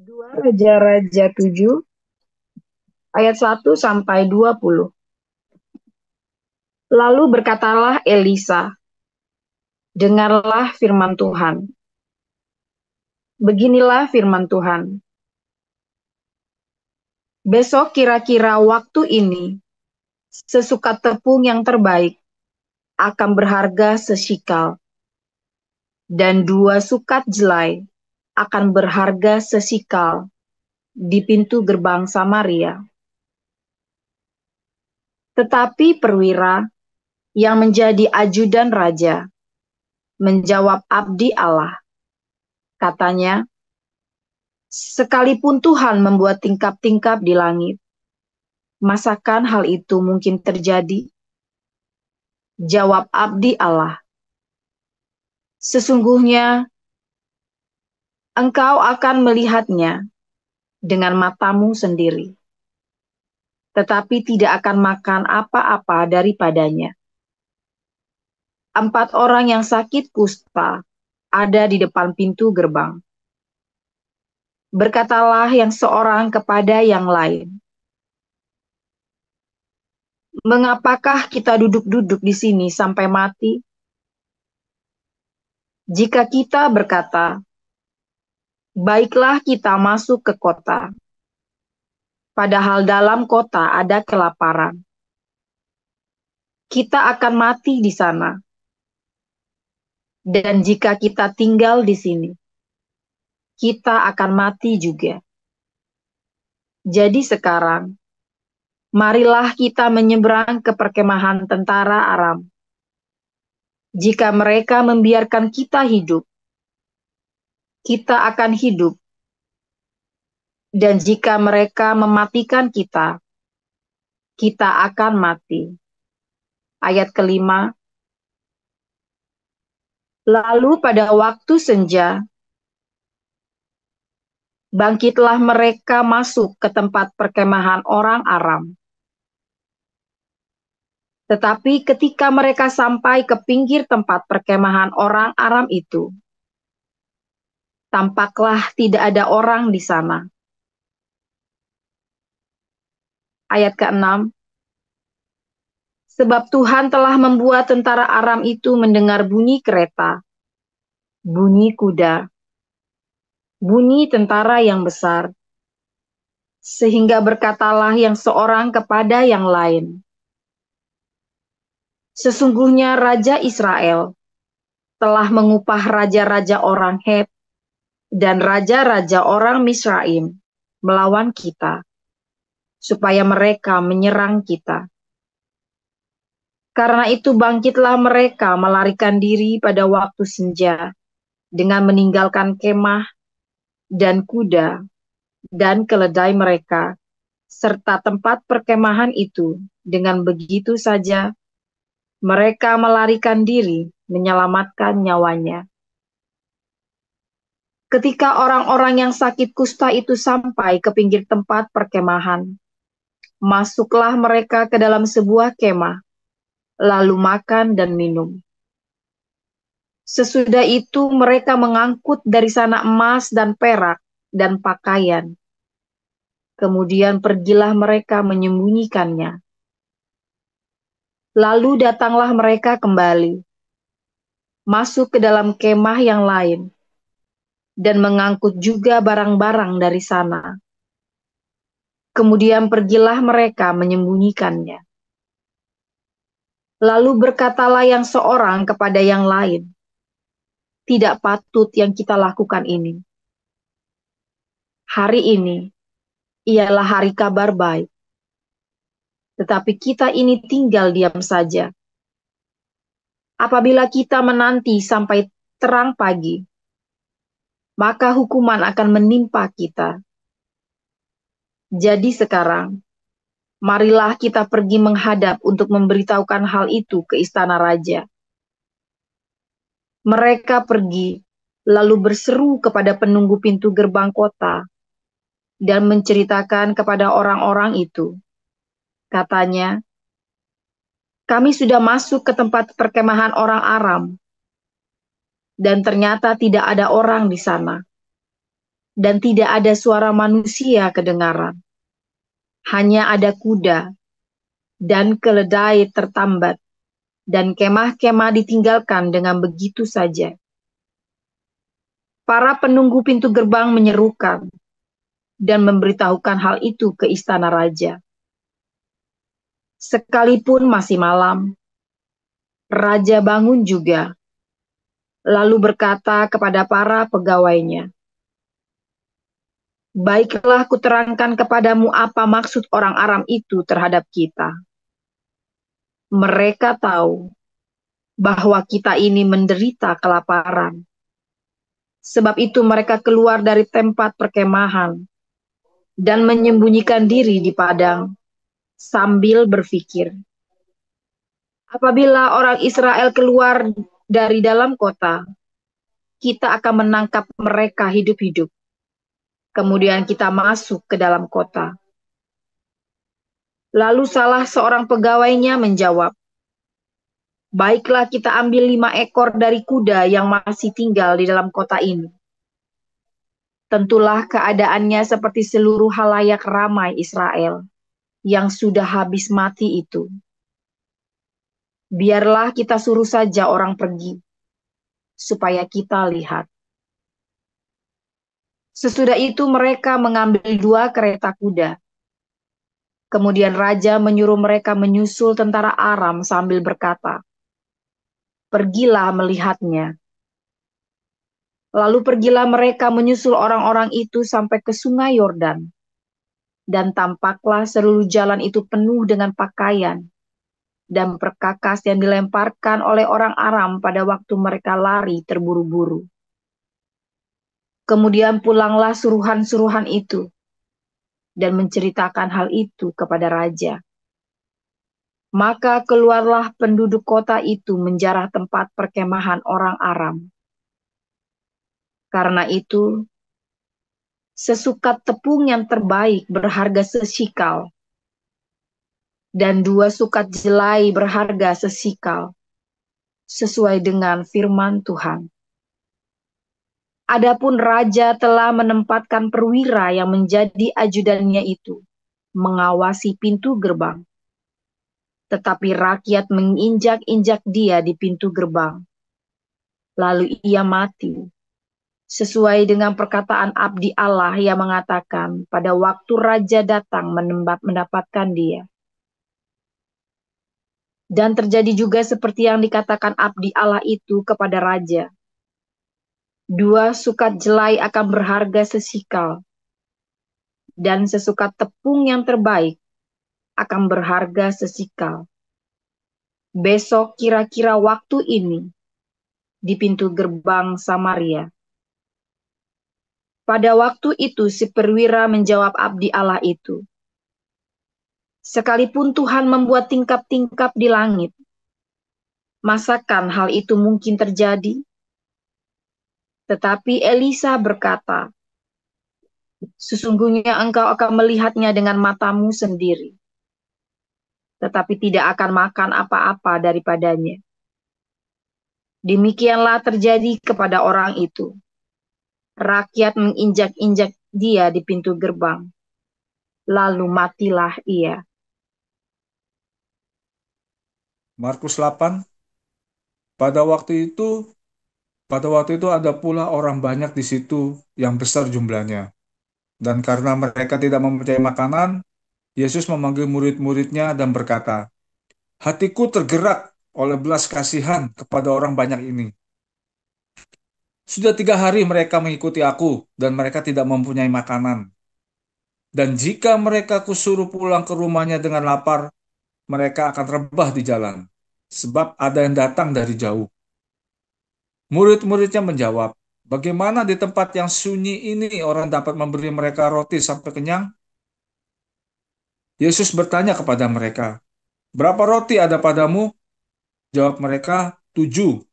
2 Raja-Raja 7 ayat 1 sampai 20. Lalu berkatalah Elisa, dengarlah firman Tuhan. Beginilah firman Tuhan. Besok kira-kira waktu ini, sesukat tepung yang terbaik akan berharga sesikal, dan 2 sukat jelai akan berharga sesikal di pintu gerbang Samaria. Tetapi perwira yang menjadi ajudan raja menjawab abdi Allah. Katanya, sekalipun Tuhan membuat tingkap-tingkap di langit, masakan hal itu mungkin terjadi? Jawab abdi Allah, sesungguhnya engkau akan melihatnya dengan matamu sendiri, tetapi tidak akan makan apa-apa daripadanya. 4 orang yang sakit kusta ada di depan pintu gerbang. Berkatalah yang seorang kepada yang lain, mengapakah kita duduk-duduk di sini sampai mati? Jika kita berkata, baiklah kita masuk ke kota, padahal dalam kota ada kelaparan, kita akan mati di sana. Dan jika kita tinggal di sini, kita akan mati juga. Jadi sekarang, marilah kita menyeberang ke perkemahan tentara Aram. Jika mereka membiarkan kita hidup, kita akan hidup. Dan jika mereka mematikan kita, kita akan mati. Ayat kelima. Lalu pada waktu senja, bangkitlah mereka masuk ke tempat perkemahan orang Aram. Tetapi ketika mereka sampai ke pinggir tempat perkemahan orang Aram itu, tampaklah tidak ada orang di sana. Ayat ke-6. Sebab Tuhan telah membuat tentara Aram itu mendengar bunyi kereta, bunyi kuda, bunyi tentara yang besar, sehingga berkatalah yang seorang kepada yang lain, sesungguhnya Raja Israel telah mengupah raja-raja orang Het dan raja-raja orang Misraim melawan kita, supaya mereka menyerang kita. Karena itu bangkitlah mereka melarikan diri pada waktu senja dengan meninggalkan kemah dan kuda dan keledai mereka, serta tempat perkemahan itu. Dengan begitu saja, mereka melarikan diri menyelamatkan nyawanya. Ketika orang-orang yang sakit kusta itu sampai ke pinggir tempat perkemahan, masuklah mereka ke dalam sebuah kemah, lalu makan dan minum. Sesudah itu mereka mengangkut dari sana emas dan perak dan pakaian. Kemudian pergilah mereka menyembunyikannya. Lalu datanglah mereka kembali, masuk ke dalam kemah yang lain, dan mengangkut juga barang-barang dari sana. Kemudian pergilah mereka menyembunyikannya. Lalu berkatalah yang seorang kepada yang lain, tidak patut yang kita lakukan ini. Hari ini ialah hari kabar baik, tetapi kita ini tinggal diam saja. Apabila kita menanti sampai terang pagi, maka hukuman akan menimpa kita. Jadi sekarang, marilah kita pergi menghadap untuk memberitahukan hal itu ke istana raja. Mereka pergi, lalu berseru kepada penunggu pintu gerbang kota, dan menceritakan kepada orang-orang itu. Katanya, kami sudah masuk ke tempat perkemahan orang Aram, dan ternyata tidak ada orang di sana. dan tidak ada suara manusia kedengaran. Hanya ada kuda dan keledai tertambat, dan kemah-kemah ditinggalkan dengan begitu saja. Para penunggu pintu gerbang menyerukan dan memberitahukan hal itu ke istana raja. Sekalipun masih malam, raja bangun juga, lalu berkata kepada para pegawainya, "Baiklah, kuterangkan kepadamu apa maksud orang Aram itu terhadap kita. Mereka tahu bahwa kita ini menderita kelaparan. Sebab itu mereka keluar dari tempat perkemahan dan menyembunyikan diri di padang sambil berpikir, apabila orang Israel keluar dari dalam kota, kita akan menangkap mereka hidup-hidup. Kemudian kita masuk ke dalam kota." Lalu salah seorang pegawainya menjawab, "Baiklah, kita ambil 5 ekor dari kuda yang masih tinggal di dalam kota ini." Tentulah keadaannya seperti seluruh halayak ramai Israel yang sudah habis mati itu. Biarlah kita suruh saja orang pergi, supaya kita lihat. Sesudah itu mereka mengambil 2 kereta kuda. Kemudian raja menyuruh mereka menyusul tentara Aram sambil berkata, "Pergilah melihatnya." Lalu pergilah mereka menyusul orang-orang itu sampai ke sungai Yordan. Dan tampaklah seluruh jalan itu penuh dengan pakaian dan perkakas yang dilemparkan oleh orang Aram pada waktu mereka lari terburu-buru. Kemudian pulanglah suruhan-suruhan itu dan menceritakan hal itu kepada raja. Maka keluarlah penduduk kota itu menjarah tempat perkemahan orang Aram. Karena itu, sesukat tepung yang terbaik berharga sesikal, dan 2 sukat jelai berharga sesikal, sesuai dengan firman Tuhan. Adapun raja telah menempatkan perwira yang menjadi ajudannya itu mengawasi pintu gerbang. Tetapi rakyat menginjak-injak dia di pintu gerbang. Lalu ia mati, sesuai dengan perkataan abdi Allah yang mengatakan pada waktu raja datang mendapatkan dia. Dan terjadi juga seperti yang dikatakan abdi Allah itu kepada raja. 2 sukat jelai akan berharga sesikal, dan sesukat tepung yang terbaik akan berharga sesikal. Besok kira-kira waktu ini, di pintu gerbang Samaria. Pada waktu itu si perwira menjawab abdi Allah itu, "Sekalipun Tuhan membuat tingkap-tingkap di langit, masakan hal itu mungkin terjadi?" Tetapi Elisa berkata, "Sesungguhnya engkau akan melihatnya dengan matamu sendiri, tetapi tidak akan makan apa-apa daripadanya." Demikianlah terjadi kepada orang itu. Rakyat menginjak-injak dia di pintu gerbang, lalu matilah ia. Markus 8, pada waktu itu pada waktu itu ada pula orang banyak di situ yang besar jumlahnya. Dan karena mereka tidak mempunyai makanan, Yesus memanggil murid-muridnya dan berkata, "Hatiku tergerak oleh belas kasihan kepada orang banyak ini. Sudah 3 hari mereka mengikuti aku dan mereka tidak mempunyai makanan. Dan jika mereka kusuruh pulang ke rumahnya dengan lapar, mereka akan rebah di jalan, sebab ada yang datang dari jauh." Murid-muridnya menjawab, "Bagaimana di tempat yang sunyi ini orang dapat memberi mereka roti sampai kenyang?" Yesus bertanya kepada mereka, "Berapa roti ada padamu?" Jawab mereka, "7."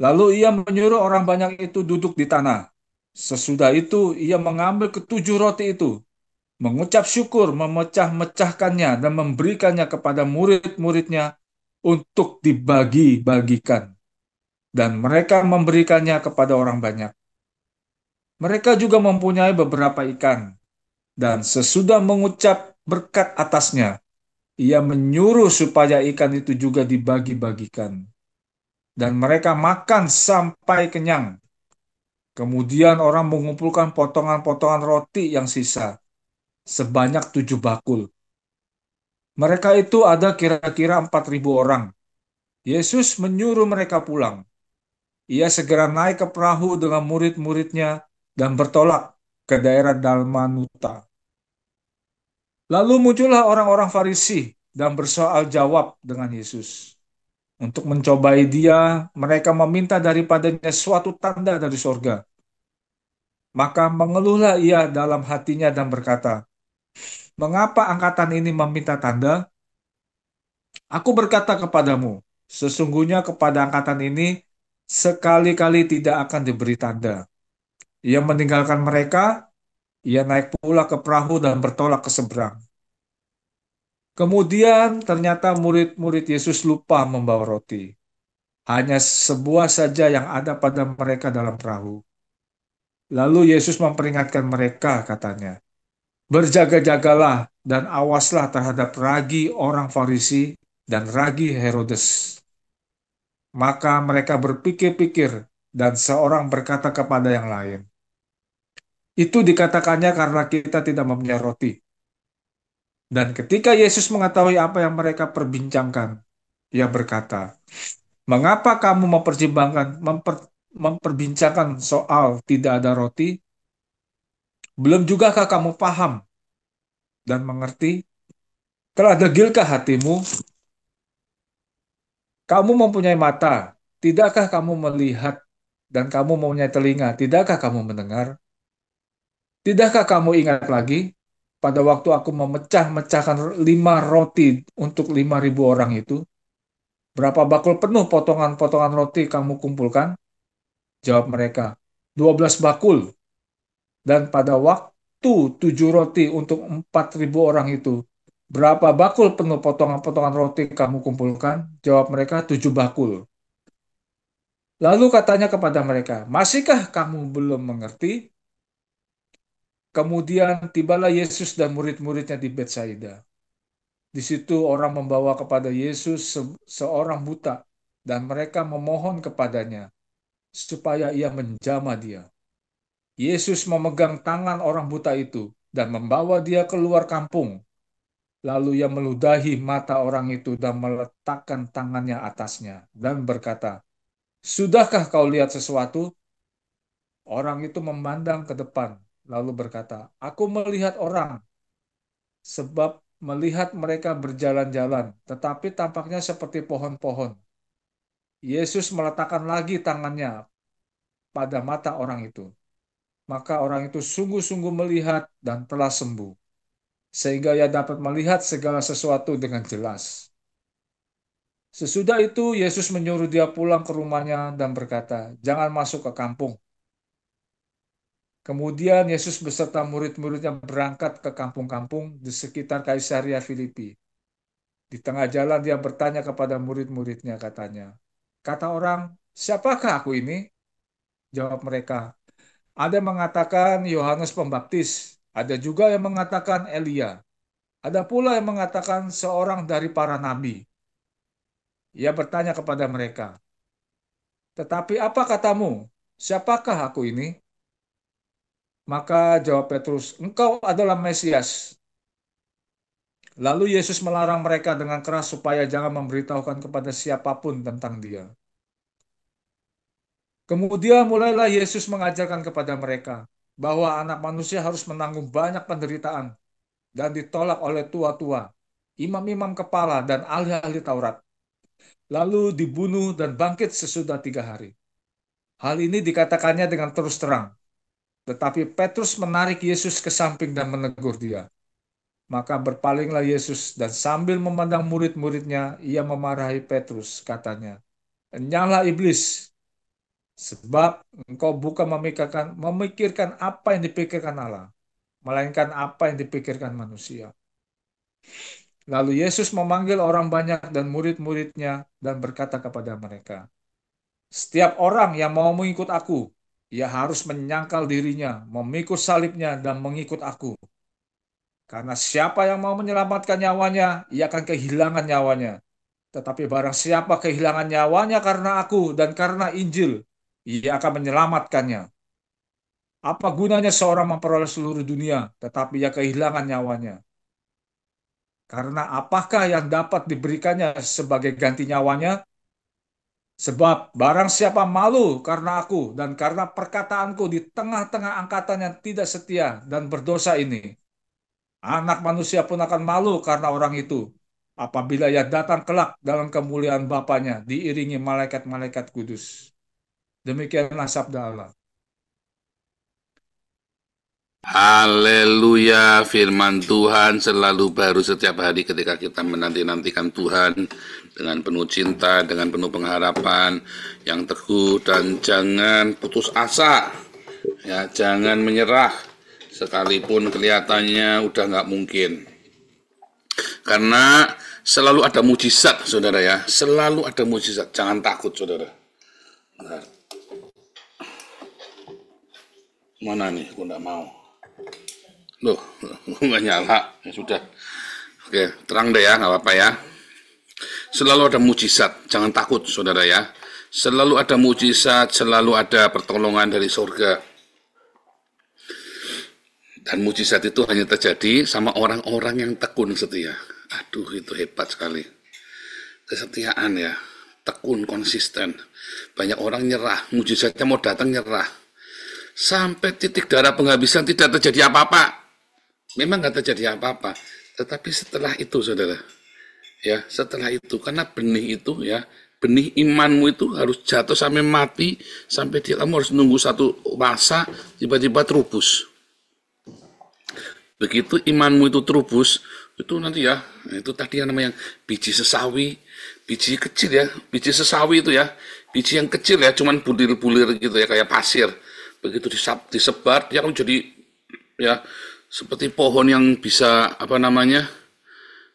Lalu ia menyuruh orang banyak itu duduk di tanah. Sesudah itu ia mengambil ke-7 roti itu, mengucap syukur, memecah-mecahkannya dan memberikannya kepada murid-muridnya untuk dibagi-bagikan. Dan mereka memberikannya kepada orang banyak. Mereka juga mempunyai beberapa ikan, dan sesudah mengucap berkat atasnya, ia menyuruh supaya ikan itu juga dibagi-bagikan. Dan mereka makan sampai kenyang. Kemudian orang mengumpulkan potongan-potongan roti yang sisa, sebanyak 7 bakul. Mereka itu ada kira-kira 4.000 orang. Yesus menyuruh mereka pulang. Ia segera naik ke perahu dengan murid-muridnya dan bertolak ke daerah Dalmanuta. Lalu muncullah orang-orang Farisi dan bersoal jawab dengan Yesus. Untuk mencobai dia, mereka meminta daripadanya suatu tanda dari sorga. Maka mengeluhlah ia dalam hatinya dan berkata, "Mengapa angkatan ini meminta tanda? Aku berkata kepadamu, sesungguhnya kepada angkatan ini sekali-kali tidak akan diberi tanda." Ia meninggalkan mereka, ia naik pula ke perahu dan bertolak ke seberang. Kemudian ternyata murid-murid Yesus lupa membawa roti. Hanya sebuah saja yang ada pada mereka dalam perahu. Lalu Yesus memperingatkan mereka, katanya, "Berjaga-jagalah dan awaslah terhadap ragi orang Farisi dan ragi Herodes." Maka mereka berpikir-pikir dan seorang berkata kepada yang lain, "Itu dikatakannya karena kita tidak mempunyai roti." Dan ketika Yesus mengetahui apa yang mereka perbincangkan, ia berkata, "Mengapa kamu memperbincangkan soal tidak ada roti? Belum jugakah kamu paham dan mengerti? Telah degilkah hatimu? Kamu mempunyai mata, tidakkah kamu melihat? Dan kamu mempunyai telinga, tidakkah kamu mendengar? Tidakkah kamu ingat lagi pada waktu aku memecah-mecahkan 5 roti untuk 5.000 orang itu? Berapa bakul penuh potongan-potongan roti kamu kumpulkan?" Jawab mereka, "12 bakul." Dan pada waktu 7 roti untuk 4.000 orang itu, berapa bakul penuh potongan-potongan roti kamu kumpulkan? Jawab mereka, 7 bakul. Lalu katanya kepada mereka, "Masihkah kamu belum mengerti?" Kemudian tibalah Yesus dan murid-muridnya di Betsaida. Di situ orang membawa kepada Yesus seorang buta, dan mereka memohon kepadanya supaya ia menjamah dia. Yesus memegang tangan orang buta itu dan membawa dia keluar kampung. Lalu ia meludahi mata orang itu dan meletakkan tangannya atasnya dan berkata, "Sudahkah kau lihat sesuatu?" Orang itu memandang ke depan, lalu berkata, "Aku melihat orang, sebab melihat mereka berjalan-jalan, tetapi tampaknya seperti pohon-pohon." Yesus meletakkan lagi tangannya pada mata orang itu. Maka orang itu sungguh-sungguh melihat dan telah sembuh, sehingga ia dapat melihat segala sesuatu dengan jelas. Sesudah itu, Yesus menyuruh dia pulang ke rumahnya dan berkata, "Jangan masuk ke kampung." Kemudian Yesus beserta murid-muridnya berangkat ke kampung-kampung di sekitar Kaisaria Filipi. Di tengah jalan dia bertanya kepada murid-muridnya, katanya, "Kata orang, siapakah aku ini?" Jawab mereka, "Ada yang mengatakan Yohanes Pembaptis, ada juga yang mengatakan Elia, ada pula yang mengatakan seorang dari para nabi." Ia bertanya kepada mereka, "Tetapi apa katamu? Siapakah aku ini?" Maka jawab Petrus, "Engkau adalah Mesias." Lalu Yesus melarang mereka dengan keras supaya jangan memberitahukan kepada siapapun tentang dia. Kemudian mulailah Yesus mengajarkan kepada mereka bahwa Anak Manusia harus menanggung banyak penderitaan dan ditolak oleh tua-tua, imam-imam kepala, dan ahli-ahli Taurat, lalu dibunuh dan bangkit sesudah 3 hari. Hal ini dikatakannya dengan terus terang, tetapi Petrus menarik Yesus ke samping dan menegur dia. Maka berpalinglah Yesus dan sambil memandang murid-muridnya, ia memarahi Petrus, katanya, "Enyahlah iblis, sebab engkau bukan memikirkan apa yang dipikirkan Allah, melainkan apa yang dipikirkan manusia." Lalu Yesus memanggil orang banyak dan murid-muridnya dan berkata kepada mereka, "Setiap orang yang mau mengikut aku, ia harus menyangkal dirinya, memikul salibnya, dan mengikut aku. Karena siapa yang mau menyelamatkan nyawanya, ia akan kehilangan nyawanya. Tetapi barang siapa kehilangan nyawanya karena aku dan karena Injil, ia akan menyelamatkannya. Apa gunanya seorang memperoleh seluruh dunia, tetapi ia kehilangan nyawanya? Karena apakah yang dapat diberikannya sebagai ganti nyawanya? Sebab barang siapa malu karena aku dan karena perkataanku di tengah-tengah angkatan yang tidak setia dan berdosa ini, Anak manusia pun akan malu karena orang itu, apabila ia datang kelak dalam kemuliaan Bapanya, diiringi malaikat-malaikat kudus. Demikianlah sabda Allah. Haleluya, firman Tuhan selalu baru setiap hari ketika kita menanti-nantikan Tuhan dengan penuh cinta, dengan penuh pengharapan yang teguh, dan jangan putus asa, ya, jangan menyerah sekalipun kelihatannya udah nggak mungkin, karena selalu ada mujizat, saudara ya, selalu ada mujizat. Jangan takut, saudara. Bentar. Mana nih, aku nggak mau. Loh, nggak nyala. Ya sudah. Oke, terang deh ya, nggak apa-apa ya. Selalu ada mujizat, jangan takut, saudara ya. Selalu ada mujizat, selalu ada pertolongan dari surga. Dan mujizat itu hanya terjadi sama orang-orang yang tekun setia. Aduh, itu hebat sekali. Kesetiaan ya, tekun, konsisten. Banyak orang nyerah, mujizatnya mau datang nyerah. Sampai titik darah penghabisan tidak terjadi apa-apa. Memang nggak terjadi apa-apa, tetapi setelah itu, saudara, ya, setelah itu, karena benih itu, ya, benih imanmu itu harus jatuh sampai mati, sampai kamu harus nunggu satu masa, tiba-tiba terubus. Begitu imanmu itu terubus, itu nanti ya, itu tadi yang namanya biji sesawi, biji kecil ya, biji sesawi itu ya, biji yang kecil ya, cuman bulir-bulir gitu ya, kayak pasir. Begitu disebar, dia akan jadi, ya, seperti pohon yang bisa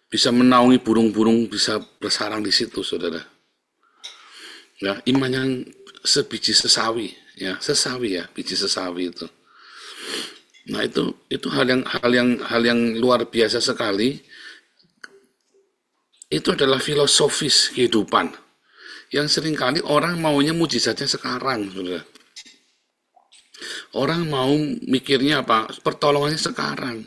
bisa menaungi burung-burung, bisa bersarang di situ, saudara. Ya, iman yang sebiji sesawi, ya, sesawi ya, biji sesawi itu. Nah, itu hal yang luar biasa sekali. Itu adalah filosofis kehidupan yang seringkali orang maunya mujizatnya sekarang, saudara. Orang mau mikirnya apa? Pertolongannya sekarang.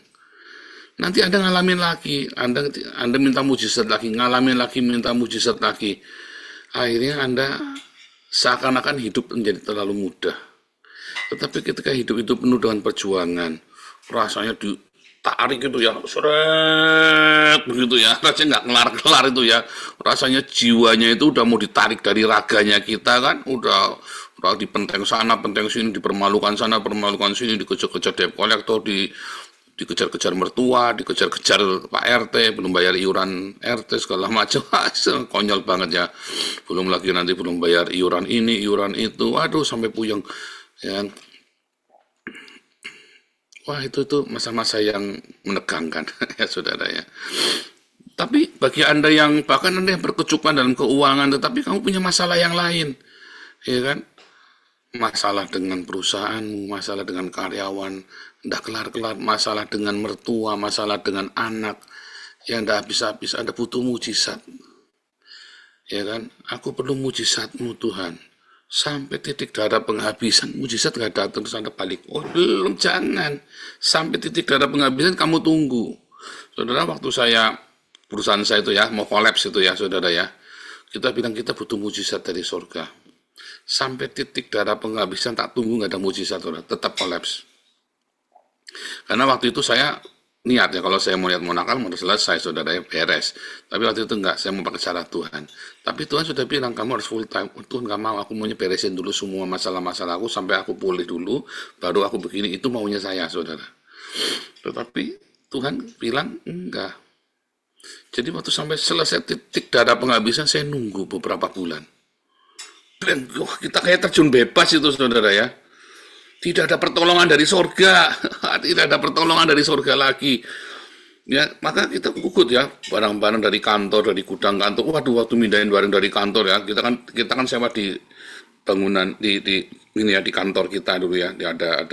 Nanti Anda ngalamin lagi, Anda minta mujizat lagi, ngalamin lagi, minta mujizat lagi. Akhirnya Anda seakan-akan hidup menjadi terlalu mudah. Tetapi ketika hidup itu penuh dengan perjuangan, rasanya ditarik itu ya, seret begitu ya, rasanya nggak kelar-kelar itu ya. Rasanya jiwanya itu udah mau ditarik dari raganya kita kan, udah dipenteng sana, penteng sini, dipermalukan sana, permalukan sini, dikejar-kejar debt collector, dikejar-kejar mertua, dikejar-kejar Pak RT, belum bayar iuran RT, segala macam. Konyol banget ya. Belum lagi nanti belum bayar iuran ini, iuran itu, aduh sampai puyeng. Ya. Wah, itu masa-masa yang menegangkan ya, saudara ya. Tapi bagi Anda yang bahkan Anda yang berkecukupan dalam keuangan, tetapi kamu punya masalah yang lain, ya kan? Masalah dengan perusahaanmu, masalah dengan karyawan, tidak kelar-kelar, masalah dengan mertua, masalah dengan anak, yang tidak habis-habis, Anda butuh mujizat. Ya kan? Aku perlu mujizatmu, Tuhan. Sampai titik darah penghabisan, mujizat nggak datang, terus Anda balik. Oh, belum, jangan. Sampai titik darah penghabisan, kamu tunggu. Saudara, waktu perusahaan saya itu ya, mau kolaps itu ya, saudara ya. Kita bilang kita butuh mujizat dari surga. Sampai titik darah penghabisan, tak tunggu, nggak ada mujizat, tetap kolaps. Karena waktu itu saya niat ya, kalau saya mau nakal, mau selesai, saudara ya, beres. Tapi waktu itu enggak, saya mau pakai cara Tuhan. Tapi Tuhan sudah bilang, kamu harus full time. Tuhan nggak mau, aku maunya beresin dulu semua masalah-masalah aku, sampai aku pulih dulu, baru aku begini, itu maunya saya, saudara. Tetapi Tuhan bilang, enggak. Jadi waktu sampai selesai titik darah penghabisan, saya nunggu beberapa bulan. Dan kita kayak terjun bebas itu, saudara ya. Tidak ada pertolongan dari surga, tidak ada pertolongan dari surga lagi. Ya, maka kita kukut ya, barang-barang dari kantor, dari gudang kantor. Waduh, waktu mindahin barang dari kantor ya, kita kan sewa di bangunan di ini ya di kantor kita dulu ya, ada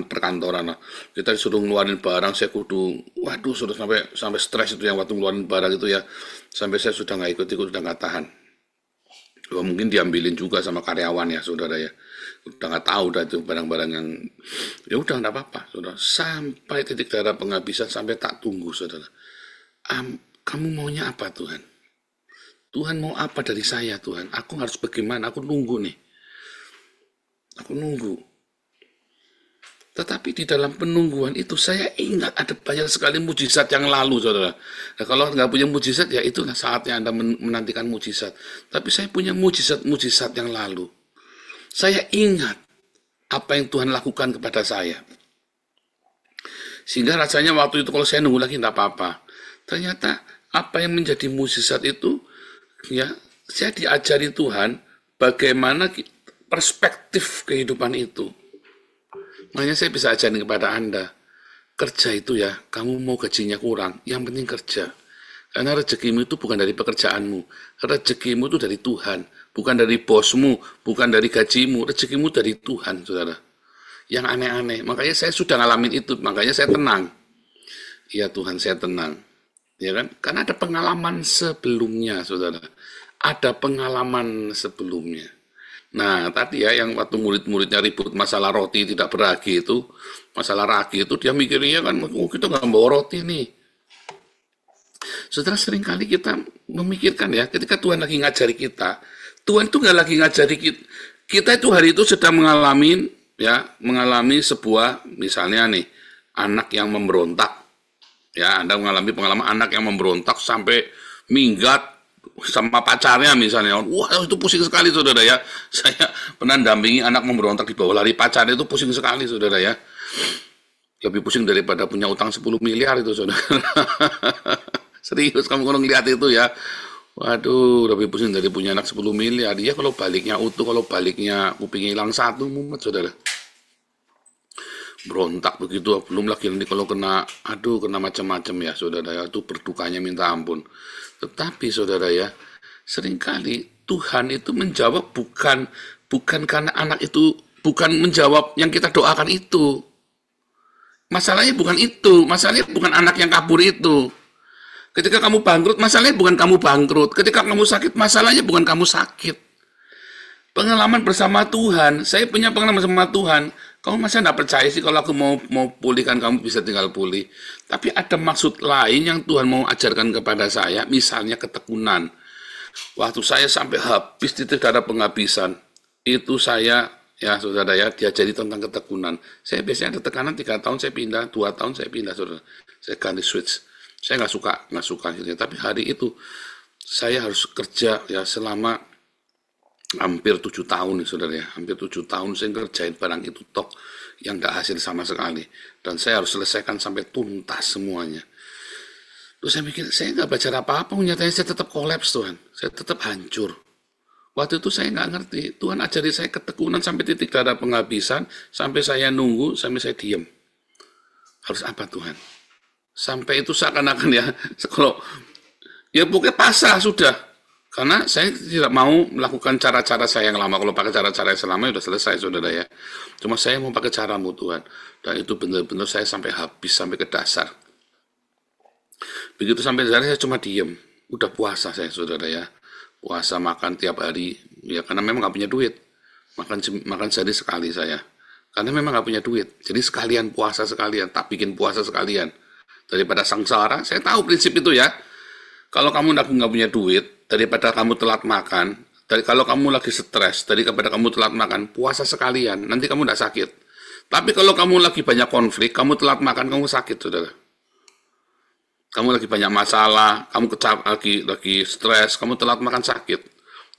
perkantoran lah. Kita disuruh ngeluarin barang, saya kudu, waduh sudah sampai stres itu yang waktu ngeluarin barang itu ya, sampai saya sudah nggak ikut, udah nggak tahan. Wah, mungkin diambilin juga sama karyawan ya saudara ya, udah nggak tahu dah itu barang-barang yang, ya udah nggak apa-apa saudara. Sampai titik darah penghabisan, sampai tak tunggu saudara. Kamu maunya apa Tuhan? Tuhan mau apa dari saya Tuhan? Aku harus bagaimana? Aku nunggu nih. Aku nunggu. Tetapi di dalam penungguan itu saya ingat ada banyak sekali mujizat yang lalu, saudara. Nah, kalau nggak punya mujizat, ya itulah saatnya Anda menantikan mujizat. Tapi saya punya mujizat-mujizat yang lalu. Saya ingat apa yang Tuhan lakukan kepada saya. Sehingga rasanya waktu itu kalau saya nunggu lagi nggak apa-apa. Ternyata apa yang menjadi mujizat itu, ya saya diajari Tuhan bagaimana perspektif kehidupan itu. Makanya saya bisa ajarin kepada Anda, kerja itu ya, kamu mau gajinya kurang, yang penting kerja. Karena rezekimu itu bukan dari pekerjaanmu, rezekimu itu dari Tuhan, bukan dari bosmu, bukan dari gajimu, rezekimu dari Tuhan, saudara. Yang aneh-aneh, makanya saya sudah ngalamin itu, makanya saya tenang. Ya Tuhan, saya tenang. Ya kan? Karena ada pengalaman sebelumnya, saudara. Ada pengalaman sebelumnya. Nah, tadi ya yang waktu murid-muridnya ribut masalah roti tidak beragi itu, masalah ragi itu dia mikirnya kan, oh kita nggak bawa roti nih. Saudara, seringkali kita memikirkan ya, ketika Tuhan lagi ngajari kita, Tuhan itu nggak lagi ngajari kita. Kita itu hari itu sedang mengalami sebuah, misalnya nih, anak yang memberontak. Ya, Anda mengalami pengalaman anak yang memberontak sampai minggat sama pacarnya misalnya. Wah, itu pusing sekali saudara ya. Saya pernah dampingi anak memberontak di bawah lari pacarnya, itu pusing sekali saudara ya. Lebih pusing daripada punya utang 10 miliar itu saudara. Serius kamu kalau ngeliat itu ya. Waduh, lebih pusing dari punya anak 10 miliar. Dia kalau baliknya utuh, kalau baliknya kuping hilang satu, mumet saudara. Berontak begitu, belum lagi nanti kalau kena macam-macam ya saudara ya, itu berdukanya minta ampun. Tetapi saudara ya, seringkali Tuhan itu menjawab bukan karena anak itu, bukan menjawab yang kita doakan itu. Masalahnya bukan itu, masalahnya bukan anak yang kabur itu. Ketika kamu bangkrut, masalahnya bukan kamu bangkrut. Ketika kamu sakit, masalahnya bukan kamu sakit. Pengalaman bersama Tuhan, saya punya pengalaman bersama Tuhan. Kamu masa nggak percaya sih kalau aku mau pulihkan kamu bisa tinggal pulih. Tapi ada maksud lain yang Tuhan mau ajarkan kepada saya, misalnya ketekunan. Waktu saya sampai habis titik darah penghabisan, itu saya, ya saudara ya, diajari tentang ketekunan. Saya biasanya ada tekanan 3 tahun saya pindah, 2 tahun saya pindah, saudara. Saya ganti switch. Saya nggak suka gitu. Tapi hari itu saya harus kerja ya selama hampir 7 tahun nih saudara ya, hampir 7 tahun saya ngerjain barang itu tok yang nggak hasil sama sekali, dan saya harus selesaikan sampai tuntas semuanya. Terus saya mikir, saya nggak baca apa-apa, nyatanya saya tetap kolaps Tuhan, saya tetap hancur. Waktu itu saya nggak ngerti, Tuhan ajari saya ketekunan sampai titik darah penghabisan, sampai saya nunggu, sampai saya diem. Harus apa Tuhan? Sampai itu seakan-akan ya, kalau ya pokoknya pasrah sudah. Karena saya tidak mau melakukan cara-cara saya yang lama. Kalau pakai cara-cara yang selama sudah selesai, saudara ya. Cuma saya mau pakai caramu Tuhan. Dan itu benar-benar saya sampai habis, sampai ke dasar. Begitu sampai dasar saya cuma diem. Udah puasa saya, saudara ya. Puasa makan tiap hari. Ya karena memang nggak punya duit. Makan sehari sekali saya. Karena memang nggak punya duit. Jadi sekalian puasa sekalian. Tak bikin puasa sekalian. Daripada sengsara, saya tahu prinsip itu ya. Kalau kamu nggak punya duit, daripada kamu telat makan, kalau kamu lagi stres, daripada kamu telat makan, puasa sekalian, nanti kamu nggak sakit. Tapi kalau kamu lagi banyak konflik, kamu telat makan, kamu sakit, saudara. Kamu lagi banyak masalah, kamu lagi stres, kamu telat makan sakit.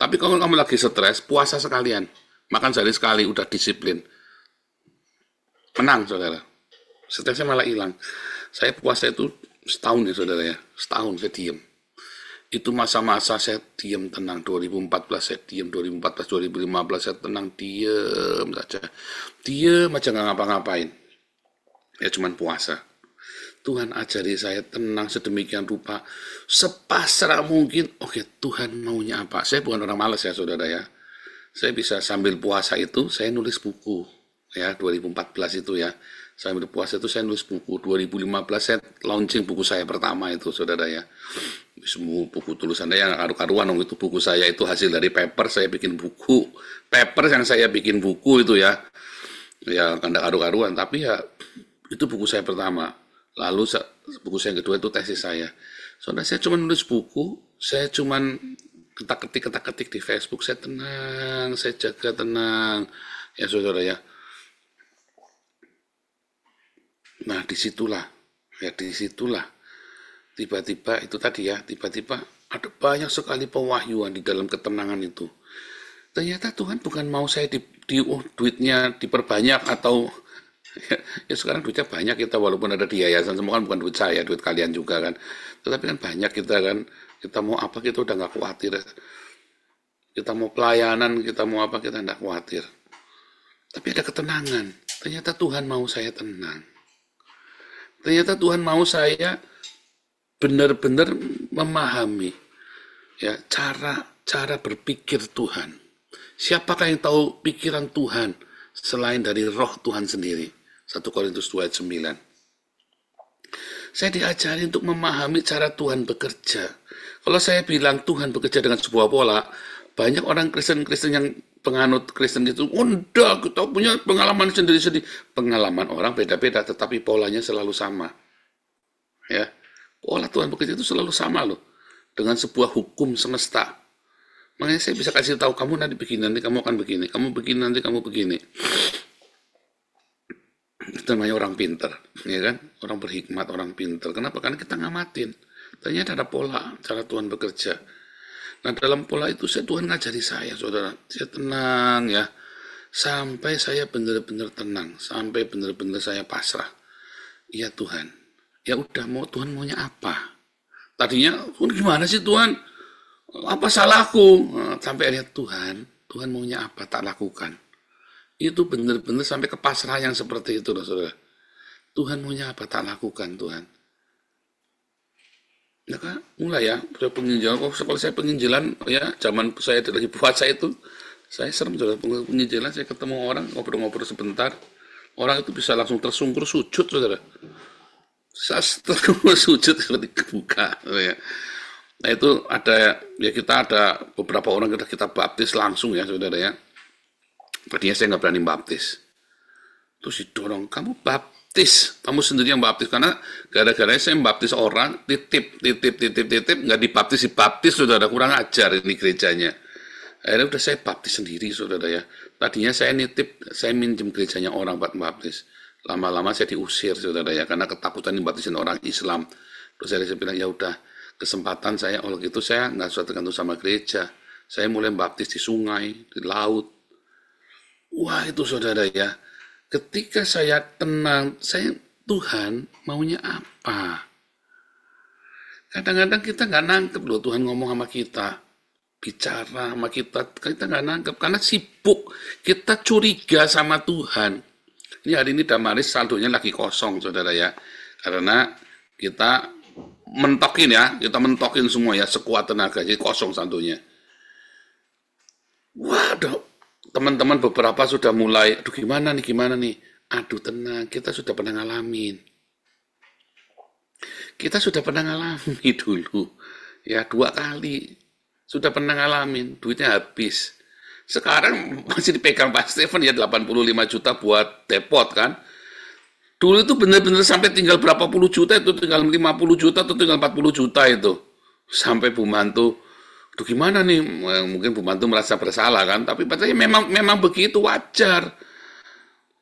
Tapi kalau kamu lagi stres, puasa sekalian, makan sehari sekali, udah disiplin. Menang, saudara. Stresnya malah hilang. Saya puasa itu setahun ya, saudara ya. Setahun saya diem. Itu masa-masa saya diam tenang, 2014 saya diam, 2014, 2015 saya tenang, diam saja. Diam aja nggak ngapa-ngapain. Ya cuman puasa. Tuhan ajari saya tenang sedemikian rupa, sepasrah mungkin. Oke, Tuhan maunya apa? Saya bukan orang malas ya saudara ya. Saya bisa sambil puasa itu, saya nulis buku. Ya, 2014 itu ya. Sambil puasa itu saya nulis buku. 2015 saya launching buku saya pertama itu, saudara ya. Semua buku tulisan saya yang karu-karuan, itu buku saya itu hasil dari paper, saya bikin buku. Paper yang saya bikin buku itu ya. Ya, kan karu-karuan, tapi ya itu buku saya pertama. Lalu buku saya yang kedua itu tesis saya. Saudara, saya cuma nulis buku, saya cuma ketak-ketik di Facebook, saya tenang, saya jaga tenang. Ya saudara ya. Nah disitulah tiba-tiba itu tadi ya, tiba-tiba ada banyak sekali pewahyuan di dalam ketenangan itu. Ternyata Tuhan bukan mau saya duitnya diperbanyak atau ya sekarang duitnya banyak kita, walaupun ada di yayasan semua kan bukan duit saya, duit kalian juga kan. Tetapi kan banyak kita kan, kita mau apa kita udah nggak khawatir. Kita mau pelayanan, kita mau apa kita nggak khawatir. Tapi ada ketenangan. Ternyata Tuhan mau saya tenang. Ternyata Tuhan mau saya benar-benar memahami ya cara berpikir Tuhan. Siapakah yang tahu pikiran Tuhan selain dari roh Tuhan sendiri? 1 Korintus 2 ayat 9. Saya diajari untuk memahami cara Tuhan bekerja. Kalau saya bilang Tuhan bekerja dengan sebuah pola, banyak orang Kristen-Kristen yang penganut Kristen itu, enggak, kita punya pengalaman sendiri-sendiri. Pengalaman orang beda-beda, tetapi polanya selalu sama. Ya, pola Tuhan bekerja itu selalu sama loh, dengan sebuah hukum semesta. Makanya saya bisa kasih tahu kamu nanti begini, nanti kamu akan begini, kamu begini, nanti kamu begini. Itu namanya orang pinter, ya kan? Orang berhikmat, orang pinter. Kenapa? Karena kita ngamatin. Ternyata ada pola cara Tuhan bekerja. Nah dalam pola itu Tuhan ngajari saya, saudara. Saya tenang ya, sampai saya benar-benar tenang, sampai benar-benar saya pasrah. Iya Tuhan, ya udah mau Tuhan maunya apa? Tadinya gimana sih Tuhan? Apa salahku? Sampai lihat Tuhan maunya apa tak lakukan. Itu benar-benar sampai ke pasrah yang seperti itu loh saudara. Tuhan maunya apa tak lakukan Tuhan. Ya kan, mulai ya, penginjilan. Kalau saya penginjilan, ya, zaman saya lagi puasa itu, saya serem saudara, penginjilan, saya ketemu orang, ngobrol-ngobrol sebentar, orang itu bisa langsung tersungkur sujud, saudara. Tersungkur sujud, dibuka, ya. Nah itu ada, ya kita ada beberapa orang kita baptis langsung ya, saudara ya. Tadinya saya nggak berani baptis. Terus didorong, kamu baptis, kamu sendiri yang baptis, karena gara-gara saya membaptis orang, titip, nggak dibaptis, saudara, kurang ajar ini gerejanya. Akhirnya udah saya baptis sendiri, saudara ya. Tadinya saya nitip, saya minjem gerejanya orang buat baptis. Lama-lama saya diusir, saudara ya, karena ketakutan dibaptisin orang Islam. Terus saya bilang, ya udah, kesempatan saya, kalau gitu saya nggak usah tergantung sama gereja. Saya mulai baptis di sungai, di laut. Wah itu saudara ya. Ketika saya tenang, Tuhan maunya apa? Kadang-kadang kita nggak nangkep loh Tuhan ngomong sama kita, bicara sama kita nggak nangkep karena sibuk. Kita curiga sama Tuhan. Ini hari ini Damaris saldonya lagi kosong, saudara ya, karena kita mentokin semua ya sekuat tenaga, jadi kosong saldonya. Waduh. Teman-teman beberapa sudah mulai, aduh gimana nih, aduh tenang, kita sudah pernah ngalamin. Kita sudah pernah ngalamin dulu, ya 2 kali, sudah pernah ngalamin, duitnya habis. Sekarang masih dipegang Pak Stephen ya 85 juta buat depot kan. Dulu itu benar-benar sampai tinggal berapa puluh juta itu, tinggal 50 juta atau tinggal 40 juta itu. Sampai Bu Mantu, aduh gimana nih, mungkin Bu Mantu merasa bersalah kan, tapi padahal memang begitu, wajar.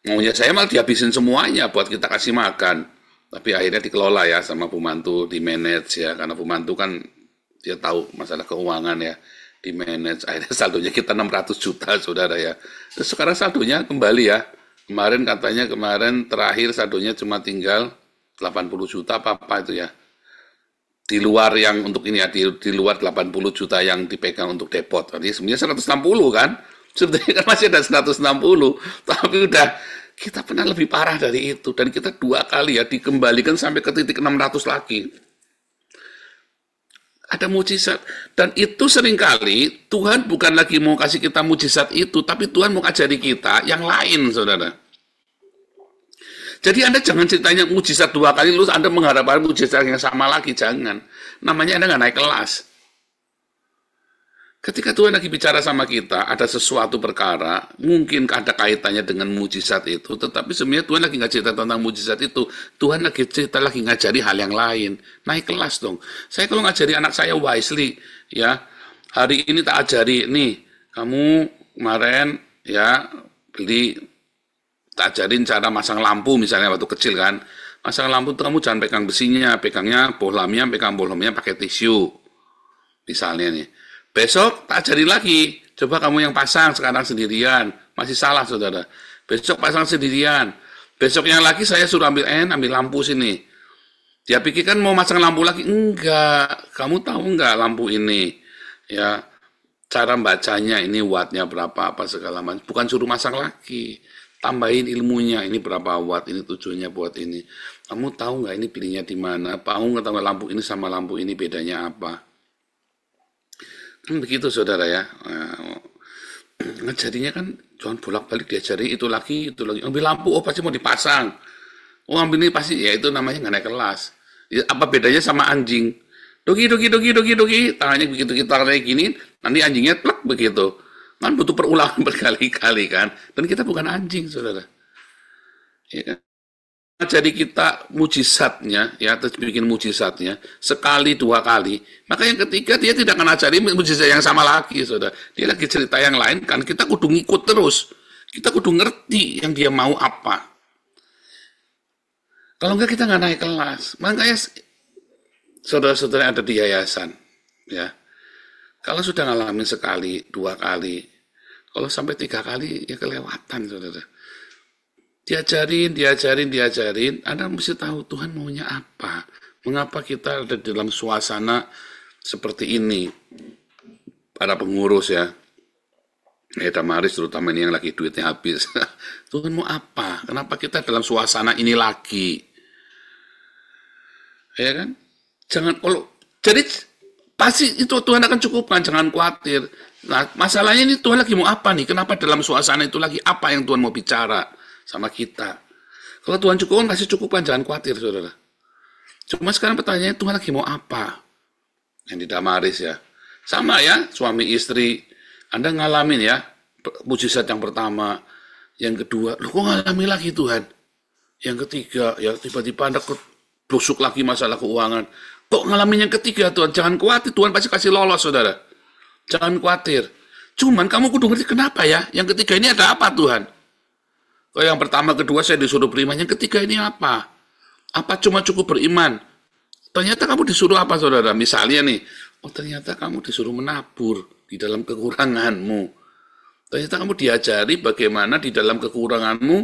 Maunya saya malah dihabisin semuanya buat kita kasih makan. Tapi akhirnya dikelola ya sama Bu Mantu, di manage ya, karena Bu Mantu kan dia tahu masalah keuangan ya, di manage. Akhirnya saldonya kita 600 juta saudara ya. Terus sekarang saldonya kembali ya. Kemarin terakhir saldonya cuma tinggal 80 juta apa itu ya. Di luar yang untuk ini ya, di luar 80 juta yang dipegang untuk depot. Artinya sebenarnya 160 kan? Sebenarnya kan masih ada 160, tapi udah kita pernah lebih parah dari itu. Dan kita 2 kali ya dikembalikan sampai ke titik 600 lagi. Ada mujizat. Dan itu seringkali Tuhan bukan lagi mau kasih kita mujizat itu, tapi Tuhan mau ajari kita yang lain, saudara. Jadi Anda jangan ceritanya mujizat 2 kali, lalu Anda mengharapkan mujizat yang sama lagi. Jangan. Namanya Anda nggak naik kelas. Ketika Tuhan lagi bicara sama kita, ada sesuatu perkara, mungkin ada kaitannya dengan mujizat itu, tetapi sebenarnya Tuhan lagi nggak cerita tentang mujizat itu. Tuhan lagi cerita, lagi ngajari hal yang lain. Naik kelas dong. Saya kalau ngajari anak saya wisely, ya, hari ini tak ajari, nih, kamu kemarin, ya, tak ajarin cara masang lampu, misalnya waktu kecil kan. Masang lampu itu kamu jangan pegang besinya, pegangnya bohlamnya, pegang bohlamnya pakai tisu. Misalnya nih. Besok tak ajarin lagi, coba kamu yang pasang sekarang sendirian, masih salah saudara. Besok pasang sendirian, besoknya lagi saya suruh ambil lampu sini. Dia pikir kan mau masang lampu lagi, enggak. Kamu tahu enggak lampu ini, ya cara bacanya ini wattnya berapa apa segala macam. Bukan suruh masang lagi, tambahin ilmunya ini berapa watt, ini tujuannya buat ini. Kamu tahu enggak ini belinya di mana? Tahu nggak tahu lampu ini sama lampu ini bedanya apa? Kan begitu saudara ya. Ngajarinya kan jangan bolak-balik diajari itu lagi. Ambil lampu, oh pasti mau dipasang. Oh ambil ini pasti, ya itu namanya nggak naik kelas. Ya, apa bedanya sama anjing? Dogi, tangannya begitu kita kayak gini, nanti anjingnya plak begitu. Kan butuh perulangan berkali-kali kan. Dan kita bukan anjing saudara. Ya kan? Jadi kita mujizatnya, ya, terus bikin mujizatnya sekali 2 kali, maka yang ketiga dia tidak akan ajari mujizat yang sama lagi, saudara. Dia lagi cerita yang lain, kan kita kudu ngikut terus, kita kudu ngerti yang dia mau apa. Kalau enggak kita nggak naik kelas. Makanya saudara-saudara yang ada di yayasan, ya, kalau sudah ngalamin sekali, 2 kali, kalau sampai 3 kali ya kelewatan, saudara. Diajarin, Anda mesti tahu Tuhan maunya apa. Mengapa kita ada dalam suasana seperti ini. Para pengurus ya, Damaris terutama ini yang lagi duitnya habis. Tuhan mau apa? Kenapa kita dalam suasana ini lagi? Ya kan? Jadi pasti itu Tuhan akan cukupkan, jangan khawatir. Nah, masalahnya ini Tuhan lagi mau apa nih? Kenapa dalam suasana itu lagi apa yang Tuhan mau bicara sama kita? Kalau Tuhan cukupkan, kasih cukupkan, jangan khawatir, saudara. Cuma sekarang pertanyaannya, Tuhan lagi mau apa? Yang di Damaris ya. Sama ya, suami istri. Anda ngalamin ya, mujizat yang pertama. Yang kedua, loh kok ngalami lagi Tuhan? Yang ketiga, ya tiba-tiba Anda busuk lagi masalah keuangan. Kok ngalamin yang ketiga Tuhan? Jangan khawatir, Tuhan pasti kasih lolos, saudara. Jangan khawatir. Cuman kamu kudu ngerti kenapa ya? Yang ketiga ini ada apa Tuhan? Kalau yang pertama, kedua saya disuruh beriman. Yang ketiga ini apa? Apa cuma cukup beriman? Ternyata kamu disuruh apa, saudara? Misalnya nih, oh ternyata kamu disuruh menabur di dalam kekuranganmu. Ternyata kamu diajari bagaimana di dalam kekuranganmu,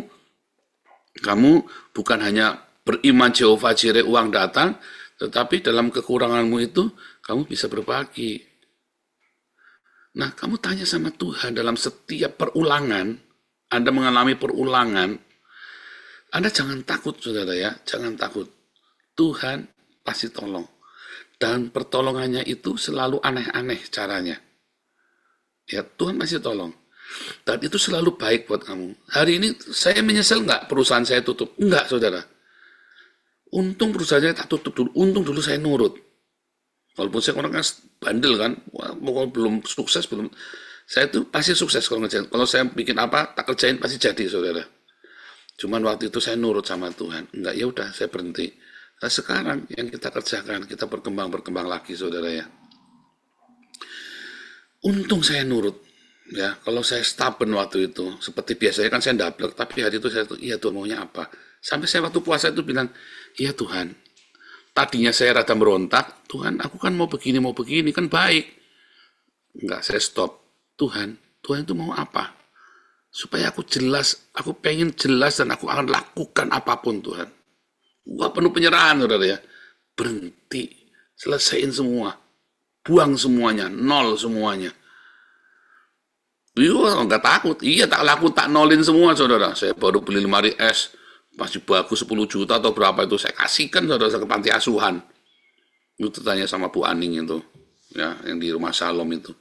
kamu bukan hanya beriman Jehovah Jireh uang datang, tetapi dalam kekuranganmu itu, kamu bisa berbagi. Nah, kamu tanya sama Tuhan dalam setiap perulangan, Anda mengalami perulangan, Anda jangan takut, saudara ya, jangan takut. Tuhan pasti tolong. Dan pertolongannya itu selalu aneh-aneh caranya. Ya, Tuhan pasti tolong. Dan itu selalu baik buat kamu. Hari ini saya menyesal nggak perusahaan saya tutup? Enggak, saudara. Untung perusahaan saya tak tutup dulu. Untung dulu saya nurut. Walaupun saya orang kan bandel kan, pokoknya belum sukses, belum. Saya itu pasti sukses kalau ngerjain. Kalau saya bikin apa, tak kerjain pasti jadi, saudara. Cuman waktu itu saya nurut sama Tuhan. Enggak, ya udah, saya berhenti. Nah, sekarang yang kita kerjakan, kita berkembang lagi, saudara ya. Untung saya nurut. Ya, kalau saya stubborn waktu itu, seperti biasanya kan saya ndablek, tapi hari itu saya tuh, iya Tuhan maunya apa? Sampai saya waktu puasa itu bilang, iya Tuhan. Tadinya saya rada merontak, Tuhan, aku kan mau begini, kan baik. Enggak, saya stop. Tuhan itu mau apa? Supaya aku jelas, aku pengen jelas dan aku akan lakukan apapun Tuhan. Wah, penuh penyerahan, saudara ya. Berhenti, selesaiin semua. Buang semuanya, nol semuanya. Iya, enggak takut. Iya, tak laku, tak nolin semua, saudara. Saya baru beli lemari es, masih bagus 10 juta atau berapa itu. Saya kasihkan, saudara, ke panti asuhan. Itu tanya sama Bu Aning itu, ya, yang di rumah Salom itu.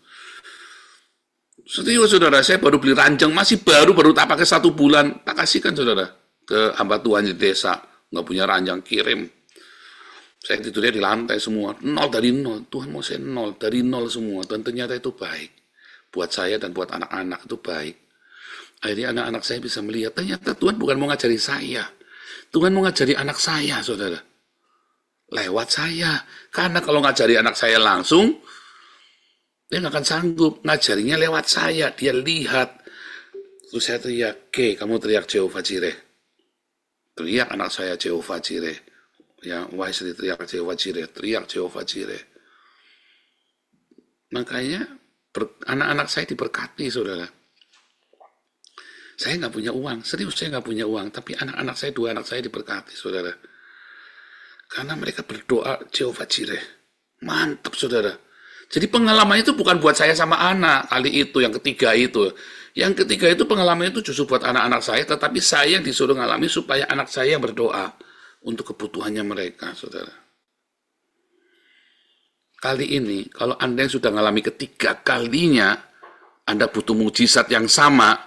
Serius saudara, saya baru beli ranjang, masih baru tak pakai 1 bulan, tak kasihkan saudara ke hamba Tuhan di desa, nggak punya ranjang, kirim. Saya tidurnya di lantai semua, nol dari nol. Tuhan mau saya nol dari nol semua, dan ternyata itu baik buat saya dan buat anak-anak, itu baik. Akhirnya anak-anak saya bisa melihat, ternyata Tuhan bukan mau ngajari saya, Tuhan mau ngajari anak saya, saudara, lewat saya. Karena kalau ngajari anak saya langsung, dia nggak akan sanggup. Ngajarinya lewat saya, dia lihat. Terus saya teriak, kamu teriak Jehovah Jireh. Teriak anak saya Jehovah Jireh. Ya, Wesley teriak Jehovah Jireh, teriak Jehovah Jireh. Makanya anak-anak saya diberkati, saudara. Saya nggak punya uang, serius saya nggak punya uang, tapi anak-anak saya, 2 anak saya diberkati, saudara. Karena mereka berdoa Jehovah Jireh. Mantap, saudara. Jadi pengalaman itu bukan buat saya sama anak, kali itu, yang ketiga itu. Yang ketiga itu pengalaman itu justru buat anak-anak saya, tetapi saya yang disuruh ngalami supaya anak saya yang berdoa untuk kebutuhannya mereka, saudara. Kali ini, kalau Anda yang sudah ngalami ketiga kalinya, Anda butuh mujizat yang sama,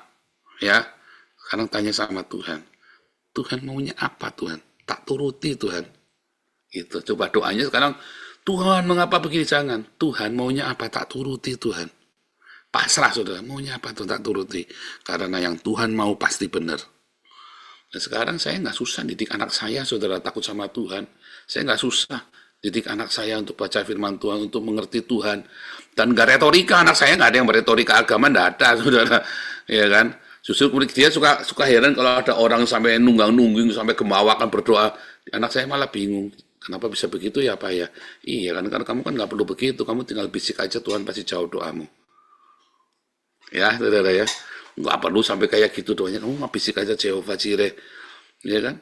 ya, sekarang tanya sama Tuhan. Tuhan maunya apa, Tuhan? Tak turuti, Tuhan. Itu, coba doanya sekarang, Tuhan mengapa begini, jangan. Tuhan maunya apa, tak turuti, Tuhan. Pasrah, saudara, maunya apa, Tuhan, tak turuti. Karena yang Tuhan mau pasti benar. Dan sekarang saya nggak susah didik anak saya, saudara, takut sama Tuhan. Saya nggak susah didik anak saya untuk baca firman Tuhan, untuk mengerti Tuhan. Dan nggak retorika, anak saya nggak ada yang beretorika agama, nggak ada, saudara. Ya kan? Justru dia suka heran kalau ada orang sampai nunggang-nungging, sampai gemawakan berdoa. Anak saya malah bingung. Kenapa bisa begitu ya, Pak ya? Iya kan, karena kamu kan nggak perlu begitu. Kamu tinggal bisik aja, Tuhan pasti jawab doamu. Ya, saudara ya. Nggak perlu sampai kayak gitu doanya. Kamu mah bisik aja Jehovah Jireh. Ya kan?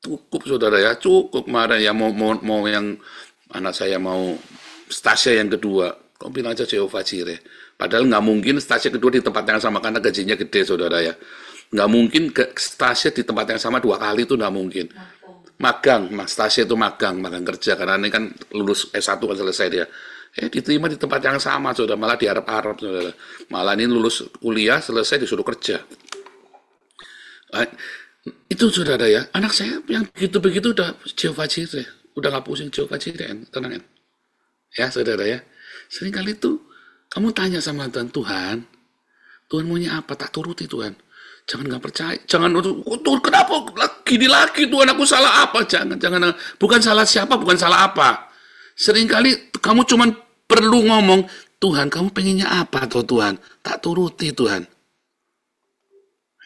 Cukup, saudara ya. Cukup. Kemarin ya mau yang anak saya mau stase yang kedua. Kamu bilang aja Jehovah Jireh. Padahal nggak mungkin stase kedua di tempat yang sama karena gajinya gede, saudara ya. Nggak mungkin stase di tempat yang sama 2 kali itu nggak mungkin. Magang, stase itu magang kerja, karena ini kan lulus S1 kan selesai dia. Diterima di tempat yang sama, saudara, malah di Arab, saudara. Malah ini lulus kuliah, selesai disuruh kerja. Itu, saudara ya, anak saya yang begitu-begitu udah Jehovah Jireh, udah nggak pusing Jehovah Jireh, tenang kan? Ya, saudara ya, seringkali itu kamu tanya sama Tuhan, Tuhan maunya apa, tak turuti Tuhan. Jangan nggak percaya, jangan Tuhan kenapa gini lagi Tuhan, aku salah apa? Jangan, bukan salah siapa, bukan salah apa. Seringkali kamu cuma perlu ngomong, Tuhan kamu pengennya apa toh Tuhan, tak turuti Tuhan.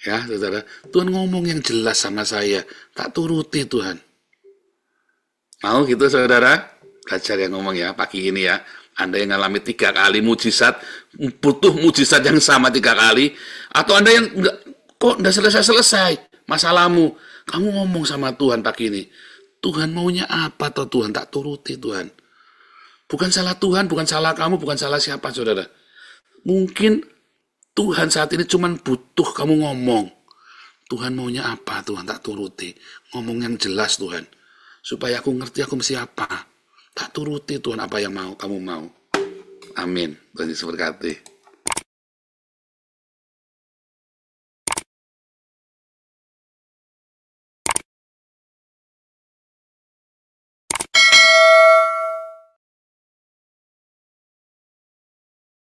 Ya saudara, Tuhan ngomong yang jelas sama saya, tak turuti Tuhan. Mau gitu saudara? Belajar yang ngomong ya pagi ini ya. Anda yang ngalami 3 kali mujizat, butuh mujizat yang sama 3 kali, atau Anda yang kok udah selesai masalahmu, kamu ngomong sama Tuhan pagi ini, Tuhan maunya apa toh Tuhan, tak turuti Tuhan. Bukan salah Tuhan, bukan salah kamu, bukan salah siapa, saudara. Mungkin Tuhan saat ini cuma butuh kamu ngomong, Tuhan maunya apa, Tuhan tak turuti. Ngomong yang jelas Tuhan, supaya aku ngerti aku mesti apa. Tak turuti Tuhan apa yang mau kamu mau. Amin. Tuhan Yesus berkati.